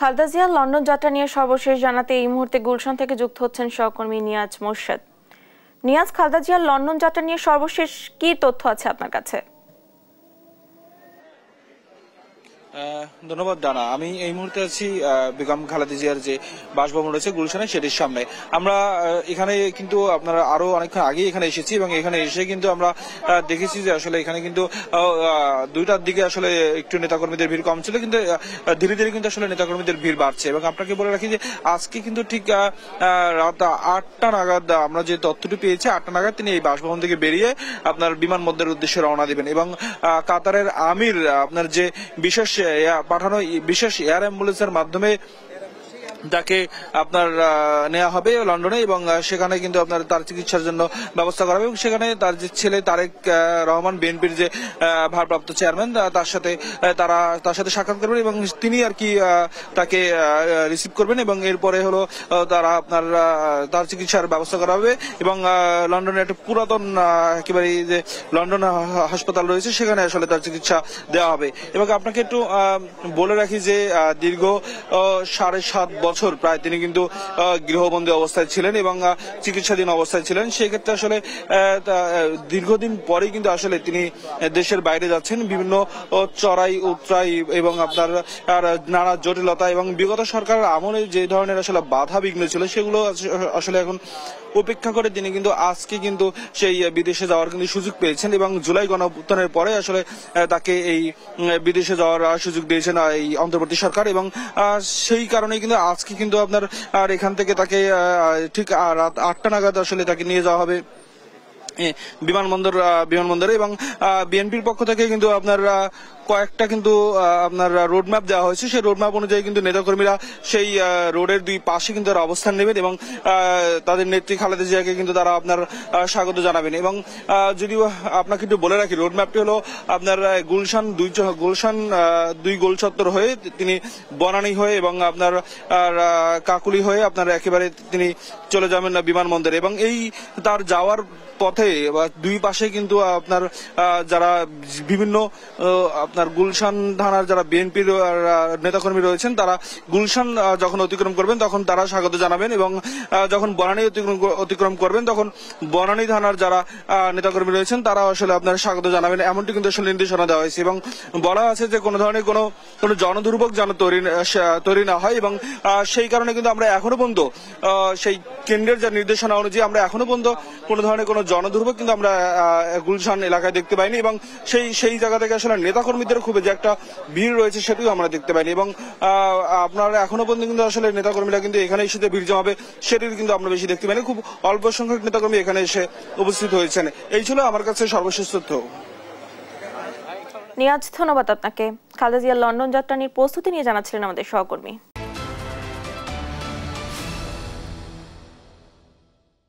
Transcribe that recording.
খালেদা জিয়ার লন্ডন যাত্রা নিয়ে সর্বশেষ জানাতে এই মুহূর্তে গুলশান থেকে যুক্ত হচ্ছেন সহকর্মী নিয়াজ মোর্শেদ। নিয়াজ, খালেদা জিয়ার লন্ডন যাত্রা নিয়ে সর্বশেষ কি তথ্য আছে আপনার কাছে? ধন্যবাদ ডানা। আমি এই মুহূর্তে আছি বেগম খালেদা জিয়ার যে বাসভবন রয়েছে গুলশানে, সেটির সামনে। আমরা এখানে কিন্তু আপনারা আরো অনেকক্ষণ আগে এখানে এসেছি এবং এখানে এসে কিন্তু আমরা দেখেছি যে আসলে এখানে কিন্তু 2টার দিকে আসলে একটু নেতাকর্মীদের ভিড় কম ছিল, কিন্তু ধীরে ধীরে কিন্তু আসলে নেতাকর্মীদের ভিড় বাড়ছে। এবং আপনাকে বলে রাখি যে আজকে কিন্তু ঠিক রাত 8টা নাগাদ আমরা যে তথ্যটি পেয়েছি, 8টা নাগাদ তিনি এই বাসভবন থেকে বেরিয়ে আপনার বিমানবন্দরের উদ্দেশ্যে রওনা দিবেন এবং কাতারের আমির আপনার যে বিশেষ পাঠানো বিশেষ এয়ার অ্যাম্বুলেন্সের মাধ্যমে তাকে আপনার নেওয়া হবে লন্ডনে এবং সেখানে কিন্তু আপনার তার চিকিৎসার জন্য ব্যবস্থা করা হবে এবং সেখানে তার যে ছেলে তারেক রহমান, বিএনপির যে ভারপ্রাপ্ত চেয়ারম্যান, তার সাথে সাক্ষাৎ করবেন এবং তিনি আর কি তাকে রিসিভ করবেন এবং এরপরে হলো তারা আপনার তার চিকিৎসার ব্যবস্থা করা হবে এবং লন্ডনে একটা পুরাতন একেবারে যে লন্ডন হাসপাতাল রয়েছে সেখানে আসলে তার চিকিৎসা দেওয়া হবে। এবং আপনাকে একটু বলে রাখি যে দীর্ঘ 7.5 বছর প্রায় তিনি কিন্তু গৃহবন্দী অবস্থায় ছিলেন এবং চিকিৎসাধীন অবস্থায় ছিলেন। সেক্ষেত্রে আসলে দীর্ঘদিন পরেই কিন্তু আসলে তিনি দেশের বাইরে যাচ্ছেন বিভিন্ন চড়াই উতরাই এবং আপনার নানা জটিলতা এবং বিগত সরকারের আমলে যে ধরনের আসলে বাধা বিঘ্ন ছিল সেগুলো আসলে এখন উপেক্ষা করে তিনি কিন্তু আজকে কিন্তু সেই বিদেশে যাওয়ার কিন্তু সুযোগ পেয়েছেন এবং জুলাই গণঅভ্যুত্থানের পরে আসলে তাকে এই বিদেশে যাওয়ার সুযোগ দিয়েছেন এই অন্তর্বর্তী সরকার এবং সেই কারণে কিন্তু আজকে কিন্তু আপনার এখান থেকে তাকে ঠিক রাত 8টা নাগাদ আসলে তাকে নিয়ে যাওয়া হবে বিমানবন্দরে এবং বিএনপির পক্ষ থেকে কিন্তু আপনার কয়েকটা কিন্তু আপনার রোডম্যাপ দেওয়া হয়েছে। সেই রোডম্যাপ অনুযায়ী কিন্তু নেতাকর্মীরা সেই রোডের দুই পাশে কিন্তু তারা অবস্থান নেবেন এবং তাদের নেত্রী খালেদা জিয়াকে কিন্তু তারা আপনার স্বাগত জানাবেন। এবং যদিও আপনাকে একটু বলে রাখি, রোডম্যাপটি হলো আপনার গুলশান দুই গোল চত্বর হয়ে তিনি বনানী হয়ে এবং আপনার কাকুলি হয়ে আপনার একেবারে তিনি চলে যাবেন বিমানবন্দরে এবং এই তার যাওয়ার পথে বা দুই পাশে কিন্তু আপনার যারা বিভিন্ন আপনার গুলশান থানার যারা বিএনপির নেতাকর্মী রয়েছেন তারা গুলশান যখন অতিক্রম করবেন তখন তারা স্বাগত জানাবেন এবং যখন বনানী অতিক্রম করবেন তখন বনানী থানার যারা নেতাকর্মী রয়েছেন তারা আসলে আপনার স্বাগত জানাবেন, এমনটি কিন্তু আসলে নির্দেশনা দেওয়া হয়েছে এবং বলা আছে যে কোনো ধরনের কোনো জনদুর্ভোগ যেন তৈরি না হয় এবং সেই কারণে কিন্তু আমরা এখনো পর্যন্ত সেই কেন্দ্রের যা নির্দেশনা অনুযায়ী আমরা এখনো পর্যন্ত কোনো ধরনের কোনো জনদুর্ভোগ কিন্তু আমরা গুলশান এলাকায় দেখতে পাইনি এবং সেই জায়গা থেকে আসলে নেতাকর্মীদের খুব যে একটা ভিড় রয়েছে সেটিও আমরা দেখতে পাইনি এবং আপনারা এখনো পর্যন্ত কিন্তু আসলে নেতাকর্মীরা কিন্তু এখানে এসে ভিড় জমাবে সেটির কিন্তু আমরা বেশি দেখতে পাইনি। খুব অল্প সংখ্যক নেতাকর্মী এখানে এসে উপস্থিত হয়েছেন। এই ছিল আমার কাছে সর্বশেষ তথ্য। নিয়াজ, ধন্যবাদ আপনাকে। খালেদা জিয়ার লন্ডন যাত্রা নিয়ে প্রস্তুতি নিয়ে জানাচ্ছিলেন আমাদের সহকর্মী।